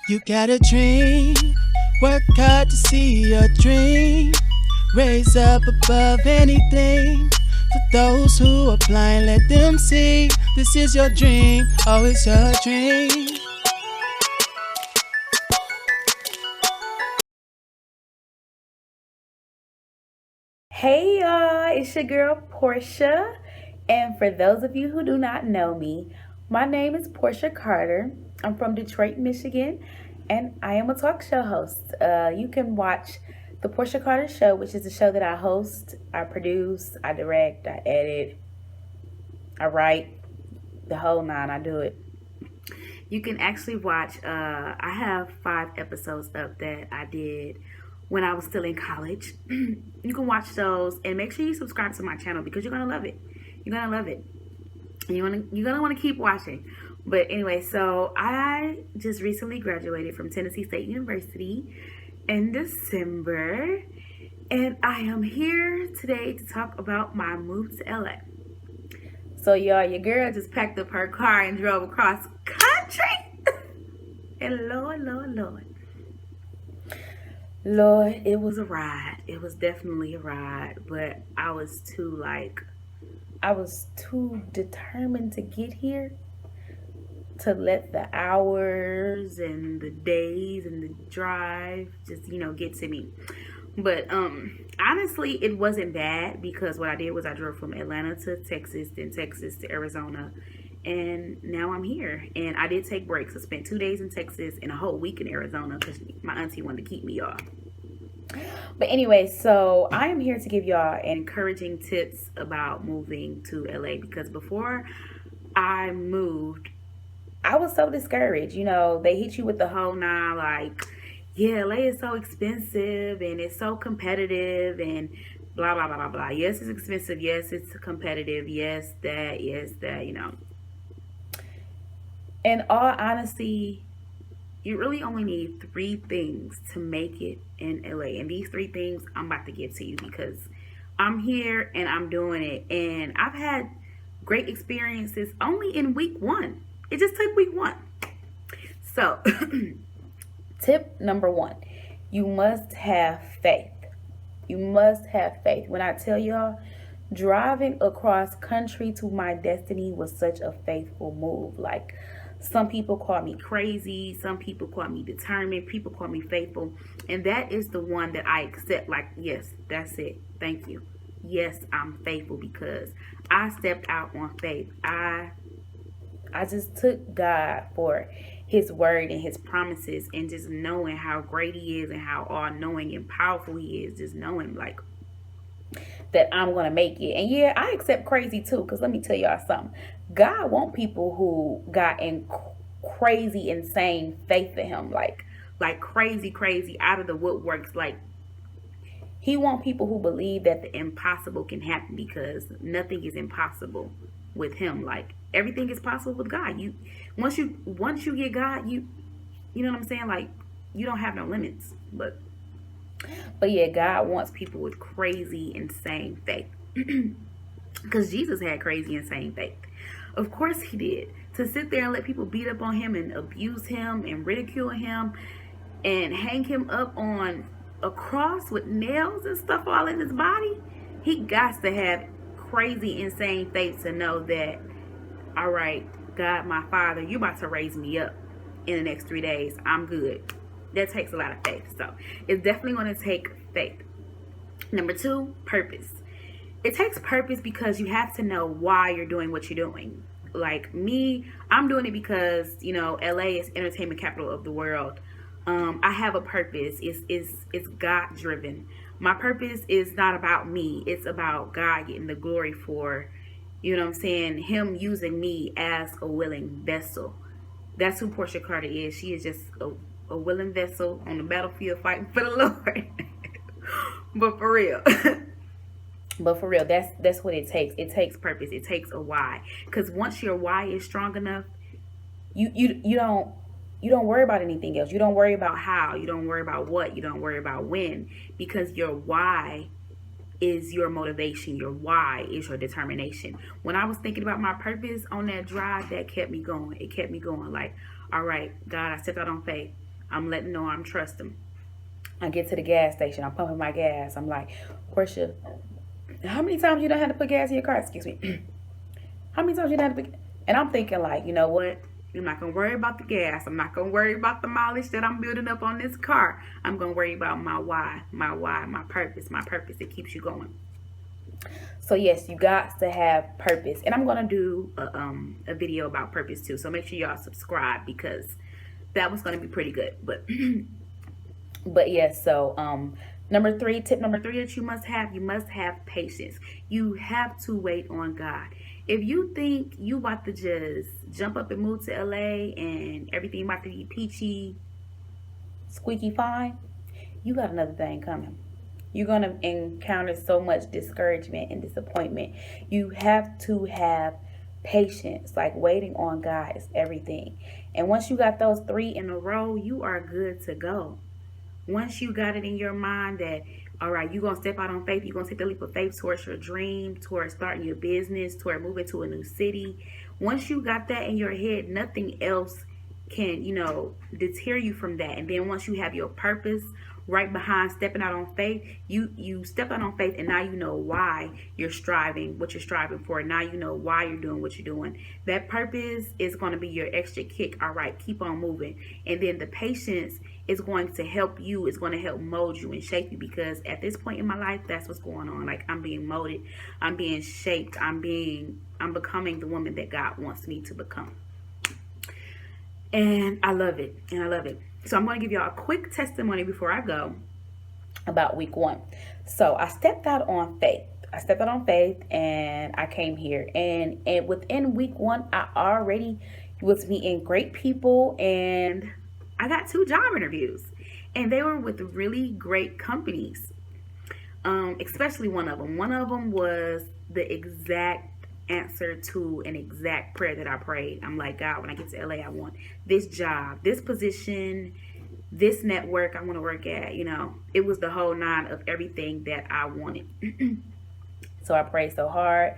You got a dream, work hard to see your dream. Raise up above anything. For those who are blind, let them see. This is your dream, oh, it's your dream. Hey y'all, it's your girl Portia. And for those of you who do not know me, my name is Portia Carter. I'm from Detroit, Michigan, and I am a talk show host. You can watch The Portia Carter Show, which is a show that I host, I produce, I direct, I edit, I write, the whole nine, I do it. You can actually watch, I have 5 episodes up that I did when I was still in college. You can watch those and make sure you subscribe to my channel because you're gonna love it. You're gonna love it. You're gonna want to keep watching. But anyway, so I just recently graduated from Tennessee State University in December, and I am here today to talk about my move to LA. So y'all, your girl just packed up her car and drove across country. And Lord, it was a ride. It was definitely a ride, but I was too determined to get here to let the hours and the days and the drive just, get to me. But honestly, it wasn't bad because what I did was I drove from Atlanta to Texas, then Texas to Arizona, and now I'm here. And I did take breaks. I spent 2 days in Texas and a whole week in Arizona because my auntie wanted to keep me off. But anyway, so I am here to give y'all encouraging tips about moving to LA because before I moved, I was so discouraged. They hit you with the whole nine, like, yeah, LA is so expensive and it's so competitive and blah, blah, blah, blah, blah. Yes, it's expensive. Yes, it's competitive. Yes, that. In all honesty, you really only need 3 things to make it in LA. And these 3 things I'm about to give to you because I'm here and I'm doing it. And I've had great experiences only in week 1. It just took week 1. So, tip number 1, you must have faith. You must have faith. When I tell y'all, driving across country to my destiny was such a faithful move. Like, some people call me crazy. Some people call me determined. People call me faithful. And that is the one that I accept. Like, yes, that's it. Thank you. Yes, I'm faithful because I stepped out on faith. I just took God for his word and his promises and just knowing how great he is and how all-knowing and powerful he is. Just knowing, like, that I'm going to make it. And yeah, I accept crazy too, because let me tell y'all something. God want people who got in crazy, insane faith in him. Like crazy out of the woodworks. Like, he want people who believe that the impossible can happen because nothing is impossible with him. Like, everything is possible with God. Once you get God, you know what I'm saying? Like, you don't have no limits. But yeah, God wants people with crazy, insane faith. Because Jesus had crazy, insane faith. Of course he did. To sit there and let people beat up on him and abuse him and ridicule him and hang him up on a cross with nails and stuff all in his body, he got to have crazy, insane faith to know that, all right, God, my Father, you about to raise me up in the next 3 days. I'm good. That takes a lot of faith. So it's definitely going to take faith. Number 2, purpose. It takes purpose because you have to know why you're doing what you're doing. Like me, I'm doing it because, LA is entertainment capital of the world. I have a purpose. It's God driven. My purpose is not about me. It's about God getting the glory for, him using me as a willing vessel. That's who Portia Carter is. She is just a willing vessel on the battlefield fighting for the Lord. But for real. That's what it takes. It takes purpose. It takes a why. Because once your why is strong enough, you don't worry about anything else. You don't worry about how. You don't worry about what. You don't worry about when. Because your why is your motivation. Your why is your determination. When I was thinking about my purpose on that drive, that kept me going. It kept me going. Like, all right, God, I stepped out on faith. I'm letting know I'm trusting. I get to the gas station. I'm pumping my gas. I'm like, Portia, how many times you done had to put gas in your car? Excuse me. How many times you done had to put? And I'm thinking like, you know what? I'm not going to worry about the gas. I'm not going to worry about the mileage that I'm building up on this car. I'm going to worry about my why, my purpose, that keeps you going. So yes, you got to have purpose. And I'm going to do a video about purpose too. So make sure y'all subscribe because that was going to be pretty good. But yes, so tip number three that you must have patience. You have to wait on God. If you think you about to just jump up and move to LA and everything about to be peachy, squeaky fine, you got another thing coming. You're going to encounter so much discouragement and disappointment. You have to have patience. Like waiting on God is everything. And once you got those 3 in a row, you are good to go. Once you got it in your mind that, all right, you're going to step out on faith. You're going to take the leap of faith towards your dream, towards starting your business, towards moving to a new city. Once you got that in your head, nothing else can, deter you from that. And then once you have your purpose right behind stepping out on faith, you step out on faith, and now you know why you're striving, what you're striving for. Now you know why you're doing what you're doing. That purpose is going to be your extra kick. All right, keep on moving. And then the patience is going to help you. It's going to help mold you and shape you, because at this point in my life, that's what's going on. Like, I'm being molded, I'm being shaped, I'm becoming the woman that God wants me to become. And I love it. So I'm going to give y'all a quick testimony before I go about week 1. So I stepped out on faith. And I came here. And within week 1, I already was meeting great people. And I got 2 job interviews. And they were with really great companies. Especially one of them. One of them was the exact answer to an exact prayer that I prayed. I'm like, God, when I get to LA, I want this job, this position, this network I want to work at. It was the whole 9 of everything that I wanted. So I prayed so hard,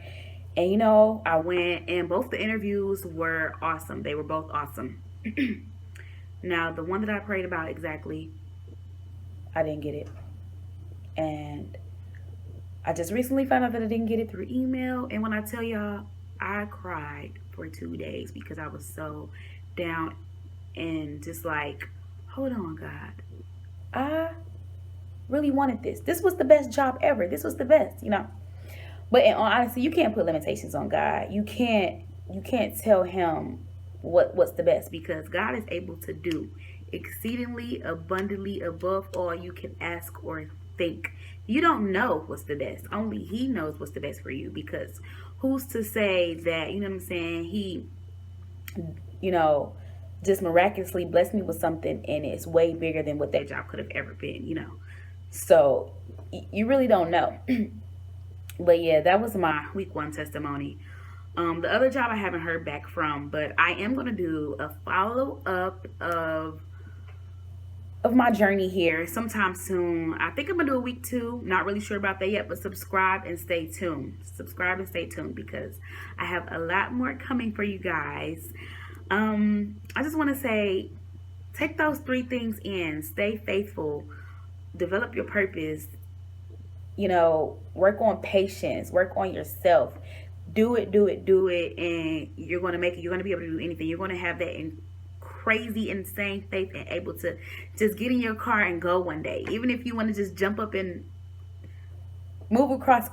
and I went, and both the interviews were awesome. They were both awesome. Now, the one that I prayed about exactly, I didn't get it. And I just recently found out that I didn't get it through email. And when I tell y'all, I cried for 2 days because I was so down and just like, hold on, God. I really wanted this. This was the best job ever. This was the best, But in all honesty, you can't put limitations on God. You can't tell him what's the best, because God is able to do exceedingly abundantly above all you can ask or think. You don't know what's the best. Only he knows what's the best for you, because who's to say that, he, just miraculously blessed me with something and it's way bigger than what that job could have ever been, So you really don't know. But yeah, that was my week 1 testimony. The other job I haven't heard back from, but I am going to do a follow-up of my journey here sometime soon. I think I'm going to do a week 2. Not really sure about that yet, but subscribe and stay tuned. Because I have a lot more coming for you guys. I just want to say, take those 3 things in. Stay faithful. Develop your purpose. Work on patience. Work on yourself. Do it. And you're going to make it. You're going to be able to do anything. You're going to have that crazy, insane faith and able to just get in your car and go one day. Even if you want to just jump up and move across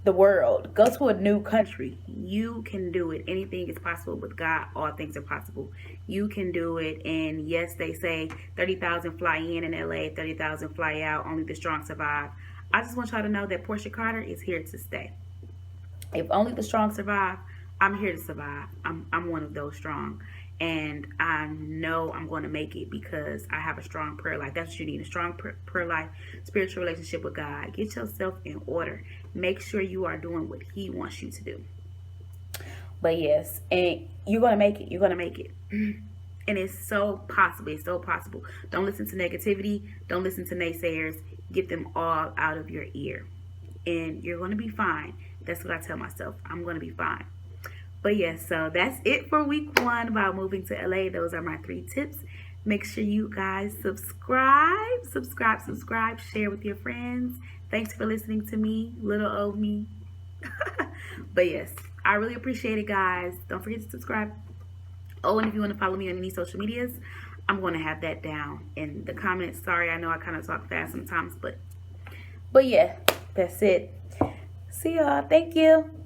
the world, go to a new country, you can do it. Anything is possible with God. All things are possible. You can do it. And yes, they say 30,000 fly in LA, 30,000 fly out. Only the strong survive. I just want y'all to know that Portia Carter is here to stay. If only the strong survive, I'm here to survive. I'm one of those strong. And I know I'm going to make it because I have a strong prayer life. That's what you need, a strong prayer life, spiritual relationship with God. Get yourself in order. Make sure you are doing what he wants you to do. But yes, and you're going to make it. You're going to make it. And it's so possible. It's so possible. Don't listen to negativity. Don't listen to naysayers. Get them all out of your ear. And you're going to be fine. That's what I tell myself. I'm going to be fine. But yes, so that's it for week 1 about moving to LA. Those are my 3 tips Make sure you guys subscribe, share with your friends. Thanks for listening to me, little old me. But yes, I really appreciate it, guys. Don't forget to subscribe. Oh, and if you want to follow me on any social medias, I'm going to have that down in the comments. Sorry, I know I kind of talk fast sometimes, but yeah, that's it. See y'all. Thank you.